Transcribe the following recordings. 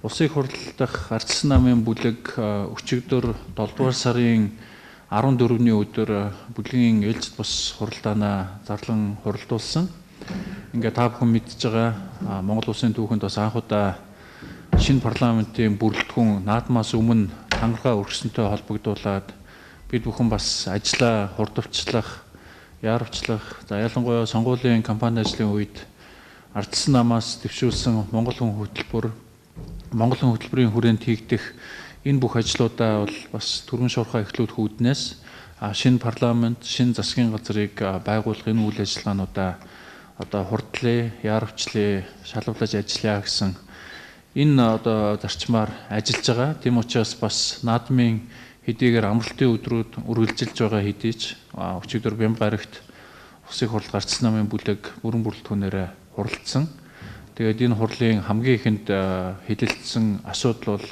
Улсын их хурл дахь ардчилсан намын бүлэг өчигдөр 7 дугаар сарын 14-ний өдөр бүлгийн ээлжид бус хуралдаанаа зарлан хуралдуулсан. Ингээд та бүхэн мэдж байгаа Монгол Улсын түүхэнд бас анх удаа шинэ парламентын бүрэлдэхүүн наадмаас өмнө тангараа өргөсөнтэй холбогдуулаад бид бүхэн бас ажлаа хурдвчлах, яарвчлах, за ялангуяа сонгуулийн кампани ажлын үед ардчилсан намаас дэвшүүлсэн Монгол хүн хөтөлбөрийн хүрээнд хийгдэх энэ бүх ажлуудаа бол бас түргэн шуурхай эхлүүлэх үүднээс шинэ парламент, шинэ засгийн газрыг байгуулах энэ үйл ажиллагаануудаа одоо хурдлаа, яарвчлаа, шалгуулж ажиллая гэсэн энэ одоо зарчмаар ажиллаж байгаа. Тийм учраас бас наадмын хэдийгээр амралтын өдрүүд үргэлжилж байгаа хэдий ч өчигдөр Бямбарагт Улсын их хурл ардчилсан намын бүлэг бүрэн бүрэлдэхүүнээрээ хуралдсан. Тэгээд энэ хурлын хамгийн ихэнд хэлэлцсэн асуудал бол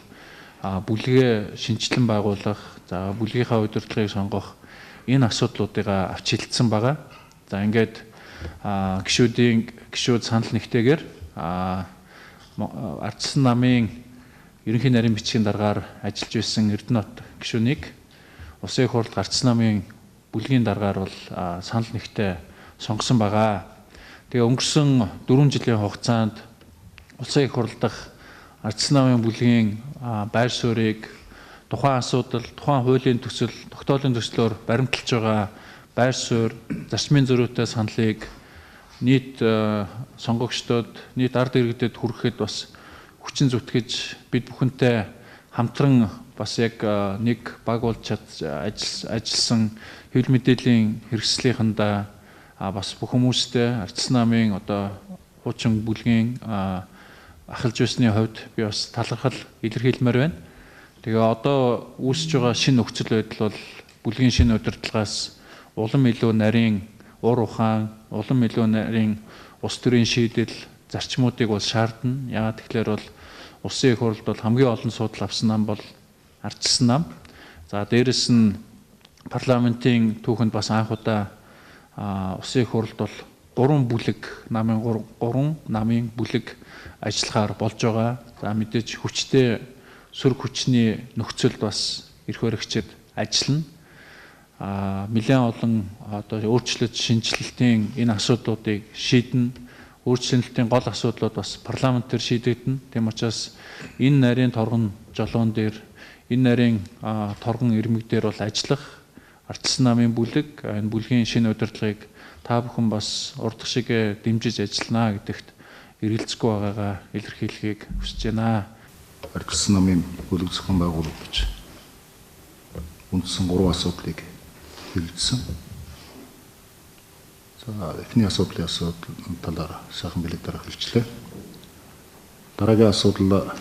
бүлгээ шинжилэн байгуулах, за бүлгийнхаа удирдлагыг сонгох энэ асуудлуудыг авч хэлэлцсэн байгаа. За ингээд гишүүд санал нэгтэйгээр ардчилсан намын ерөнхий нарийн бичгийн даргаар ажиллаж байсан Эрдэнэт гишүүнийг Улсын их хурл ардчилсан намын бүлгийн даргаар бол санал нэгтээ сонгосон байгаа. Тэгээ өнгөрсөн 4 жилийн хугацаанд Улсын их хурл дахь ардчилсан намын бүлгийн байр суурийг тухайн асуудал, тухайн хуулийн төсөл, тогтоолын төслөөр баримталж байгаа байр суурь, зарчмын зөрүүтэй саналыг нийт сонгогчдод, нийт ард иргэдэд хүрэхэд бас хүчин зүтгэж бид бүхэнтэй хамтран бас яг нэг баг болж ажилласан хэвлэл мэдээллийн хэрэгслийнхандаа бас бүх хүмүүстэй ардчилсан намын одоо хуучин бүлгийн ахалж байсны хувьд би бас талархал илэрхийлмээр байна. Тэгээ одоо үүсэж байгаа шинэ нөхцөл байдал бол бүлгийн шинэ удирдлагаас улам илүү нарийн ур ухаан, улам илүү нарийн улс төрийн шийдэл зарчмуудыг бол шаардна. Яагаад тэгэхээр бол Улсын их хурлд бол хамгийн олон судал авсан нам бол ардчилсан нам. За дээрэс нь парламентын түүхэнд бас анх удаа Улсын их хурлд бол 3 намын бүлэг ажиллахаар болж байгаа. За мэдээж хүчтэй сөрөг хүчний нөхцөлд бас эрх баригчид ажиллана. Нэлээд олон одоо өөрчлөлт, шинжилэлтийн энэ асуудлуудыг шийднэ. Өөрчлөлтийн гол асуудлууд бас парламентээр шийдэгдэнэ. Тийм учраас энэ нарийн торгон жолоон дээр, энэ нарийн торгон ирмэг дээр бол ажиллах ардчилсан намын бүлэг, энэ бүлгийн шинэ удирдлагыг та бүхэн бас урдах шиг дэмжиж ажиллана гэдэгт эргэлзэхгүй байгаагаа илэрхийлэхийг хүсэж байна. Ардчилсан намын бүлэг зохион байгуулагч үндсэн 3 асуудлыг хэлсэн. За эхний асуудлын талаар сайхан бэлэг дараа хэлчлээ. Дараагийн асуудал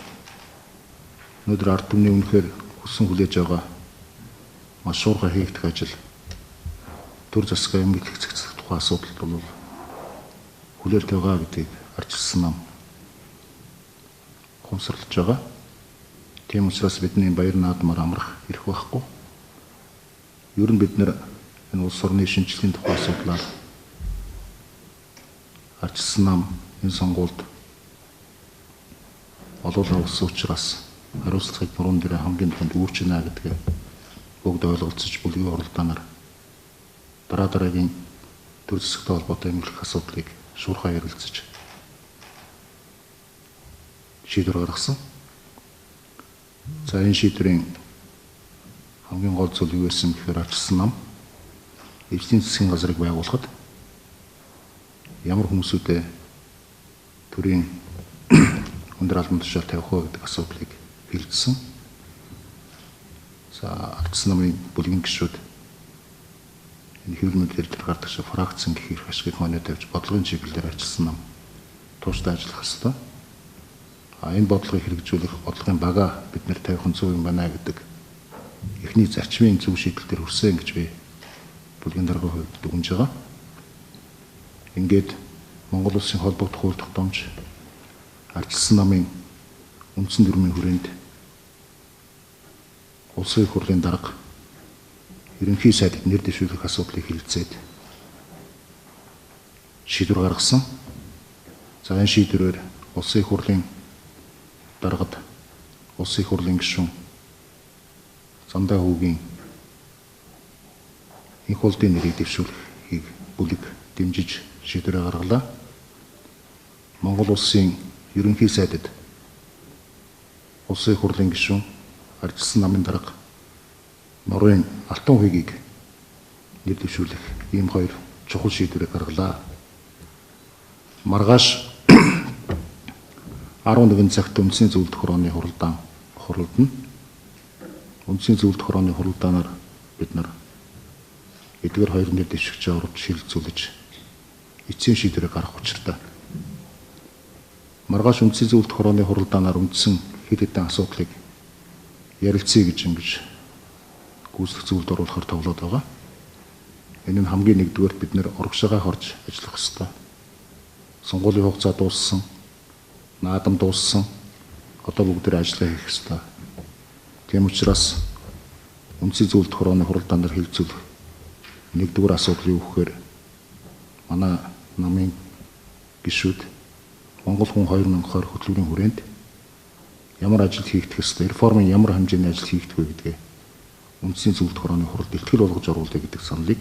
өнөөдөр ард түмний үнэхээр хүссэн хүлээж байгаа маш шуурхай хийгдэх ажил төр засгийн эмгэг хэцэгцэх тухай асуудал бол хүлээлт байгаа гэдгийг ардчилсан нам ухамсарлаж байгаа. Тийм учраас бидний баяр наадмаар амрах эрх байхгүй. Ер нь бид нэр энэ улс орны шинжилгээний тухай асуудлаар ардчилсан нам энэ сонгуульд олоолаа улсын учраас хариуцлагыг нуруунд дээр хамгийн түрүүнд үүрч байна гэдгийг бүгд ойлголцож бүлгийн хуралдаанаар дараагийн төр засагтай холбоотой эмгэх асуудлыг шуурхай ярилцаж шийдвэр гаргасан. За энэ шийдвэрийн хамгийн гол зүйл юу байсан гэхээр ардчилсан нам эзний засгийн газрыг байгуулахад ямар хүмүүсүүдэд төрийн өндөр албан тушаал тавих вэ гэдэг асуудлыг хэлсэн. За ардчилсан намын бүлгийн гишүүд энэ хэвлэл мэдээлэл гардаг шиг фракцэн гэх их ашиг хоноо тавьж бодлогын чиглэлээр ардчилсан нам тууштай ажиллах ёстой. Энэ бодлогыг хэрэгжүүлэх бодлогын бага бид нэр тавих нь зөв юм байна гэдэг эхний зарчмын зөв шийдэл дээр хүрсэн гэж би бүлгийн даргын хувьд дүгнэж байгаа. Ингээд Монгол Улсын холбогдох хууль тогтоомж ардчилсан намын үндсэн дүрмийн хүрээнд Улсын их хурлын дарга ерөнхий сайдд нэр дэвшүүлэх асуудлыг хэлэлцээд шийдвэр гаргасан. За энэ шийдвэрээр Улсын их хурлын даргад Улсын их хурлын гишүүн Замдай хүүгийн энх болдын нэрийг дэвшүүлэхийг бүлэг дэмжиж шийдвэрээ гаргалаа. Монгол улсын ерөнхий сайдад улсын их хурлын гишүүн ардчилсан намын дарга Нурын Алтан хүүгийг нэр дэвшүүлэх ийм хоёр чухал шийдвэрээ гаргалаа. Маргааш 11 цагт Үндэсний зөвлөлт хорооны хуралдаан хуралдана. Үндэсний зөвлөлт хорооны хуралдаанаар бид нар эдгээр хоёр нэр дэвшигчээ орж шилжүүлж эцсийн шийдвэрээ гаргах учиртай. Маргааш Үндэсний зөвлөлт хорооны хуралдаанаар үндсэн хэд хэдэн асуудлыг ярилцъя гэж гүйцэтгэх зөвлөлд оруулахар товлоод байгаа. Энэ нь хамгийн нэгдүгээр бид нэр урагшаагаа хорж ажиллах ёстой. Сонгуулийн хугацаа дууссан, наадам дууссан, одоо бүгдээр ажиллаа хийх ёстой. Тийм учраас Үндэсний зөвлөлт хорооны хуралдаанаар хилцүүлэх нэгдүгээр асуудал юу гэхээр манай намын гишүүд Монгол хүн 2020 хөтөлбөрийн хүрээнд ямар ажил хийгдэх ёстой, реформын ямар хэмжээний ажил хийгдэх вэ гэдгээ Үндэсний зөвлөлт хорооны хуралд илтгэл болгож оруулъя гэдэг саналыг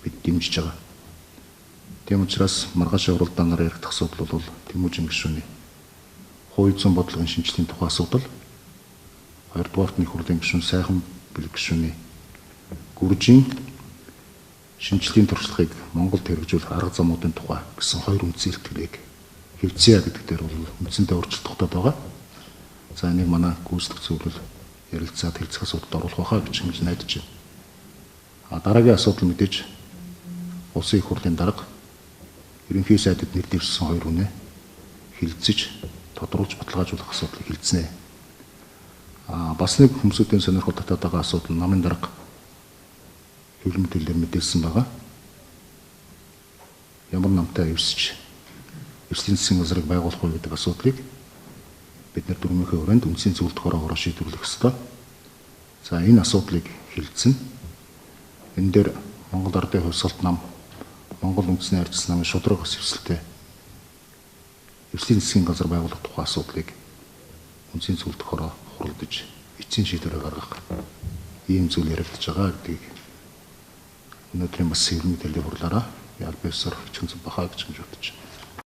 бид дэмжиж байгаа. Тийм учраас маргаашийн хуралдаанаар яригдах асуудал бол Тэмүүжин гишүүний хувь зүйн бодлогын шинжилгээний тухай асуудал, хоёрдугаарт нэг хурлын гишүүн Сайхан бэлэг гишүүний гүржийн шинжилгээний туршлагыг Монголд хэрэгжүүлэх арга замуудын тухай гэсэн хоёр үндсэн илтгэлийг хэвцээ гэдэг дээр бол үндсэндээ өөрчлөлт тогтоод байгаа. За энийг манай гүйцэтгэх зөвлөл ярилцаад хэлцэх асуудалд оруулах байхаа гэж найдаж байна. Дараагийн асуудал мэдээж улсын их хурлын дарга ерөнхий сайдад нэр дэвшсэн хоёр хүнээ хилцэж тодруулж баталгаажуулах асуудлыг хилцэнэ. Бас нэг хүмүүсийн сонирхол татаад байгаа асуудал намын дарга хэвлэл мэдээлэлээр мэдээлсэн байгаа. Ямар намтай эвсэж эвслийн засгийн газрыг байгуулах вэ гэдэг асуудлыг бид нар дөрмийнхээ хүрээнд Үндэсний зөвлөлт хороо шийдвэрлэх ёстой. За энэ асуудлыг хилцэн энэ дээр Монгол Ардын хувьсгалт нам, Монгол үндэсний ардчилсан намын шударга бас эвсэлтэй эвслийн засгийн газар байгуулах тухай асуудлыг Үндэсний зөвлөлт хороо хуралдаж эцсийн шийдвэрээ гаргах ийм зүйл яригдж байгаа гэдгийг өнөөдрийн бас хэвлэл мэдээллийн хурлаараа ялбасаар хичгэнсэн бахаа гэж бодож байна.